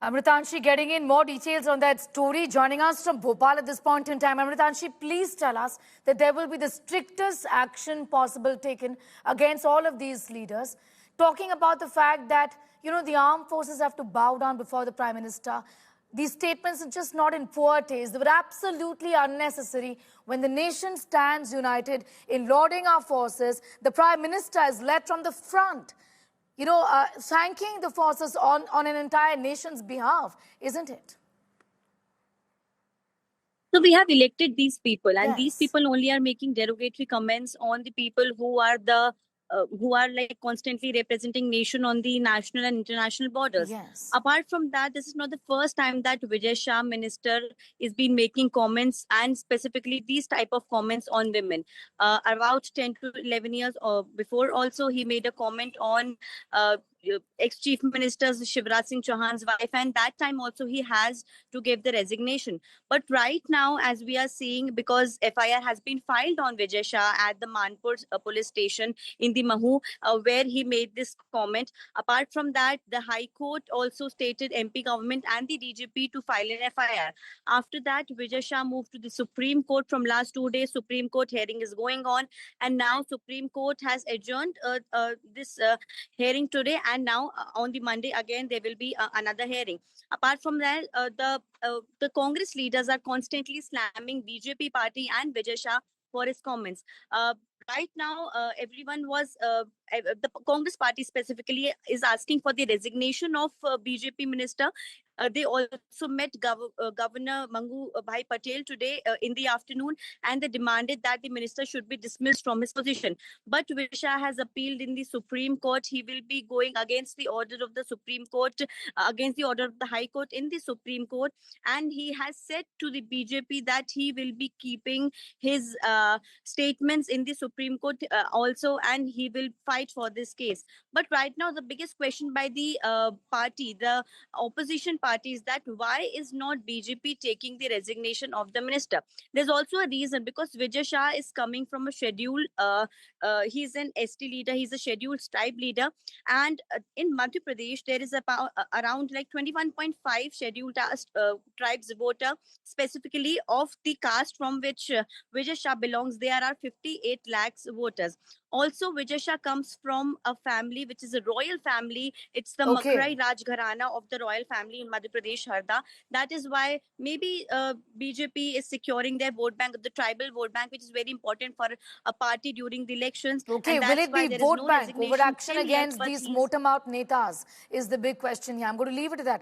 Amritanshi getting in more details on that story. Joining us from Bhopal at this point in time. Amritanshi, please tell us that there will be the strictest action possible taken against all of these leaders. Talking about the fact that, the armed forces have to bow down before the Prime Minister. These statements are just not in poor taste. They were absolutely unnecessary. When the nation stands united in lauding our forces, the Prime Minister is led from the front. Thanking the forces on an entire nation's behalf, isn't it? So we have elected these people, and Yes. these people only are making derogatory comments on the people who are like constantly representing nation on the national and international borders. Yes. Apart from that, this is not the first time that Vijay Shah minister is been making comments, and specifically these type of comments on women. About 10 to 11 years before, also he made a comment on ex-chief minister Shivraj Singh Chauhan's wife, and that time also he has to give the resignation. But right now, as we are seeing, because FIR has been filed on Vijay Shah at the Manpur police station in the Mahu, where he made this comment. Apart from that, the High Court also stated MP government and the DGP to file an FIR. After that, Vijay Shah moved to the Supreme Court. From last 2 days, Supreme Court hearing is going on, and now Supreme Court has adjourned this hearing today, and now on the Monday again there will be another hearing. Apart from that, the Congress leaders are constantly slamming BJP party and Vijay Shah for his comments. Right now, everyone was the Congress party specifically is asking for the resignation of BJP minister. They also met Governor Mangu Bhai Patel today in the afternoon, and they demanded that the minister should be dismissed from his position. But Vijay Shah has appealed in the Supreme Court. He will be going against the order of the Supreme Court, against the order of the High Court in the Supreme Court, and he has said to the BJP that he will be keeping his statements in the Supreme Court also, and he will fight for this case. But right now, the biggest question by the party, the opposition party, is that why is not BJP taking the resignation of the minister? There's also a reason, because Vijay Shah is coming from a scheduled, he's an ST leader, he's a scheduled tribe leader, and in Madhya Pradesh, there is about around like 21.5 scheduled tribes voter, specifically of the caste from which Vijay Shah belongs. There are 58 lakhs voters. Also, Vijay Shah comes from a family which is a royal family. It's the Makrai Rajgharana of the royal family in Madhya Pradesh, Harda. That is why maybe BJP is securing their vote bank, the tribal vote bank, which is very important for a party during the elections. Okay, will it be vote bank over action against these motor-mouth netas is the big question here. I'm going to leave it at that.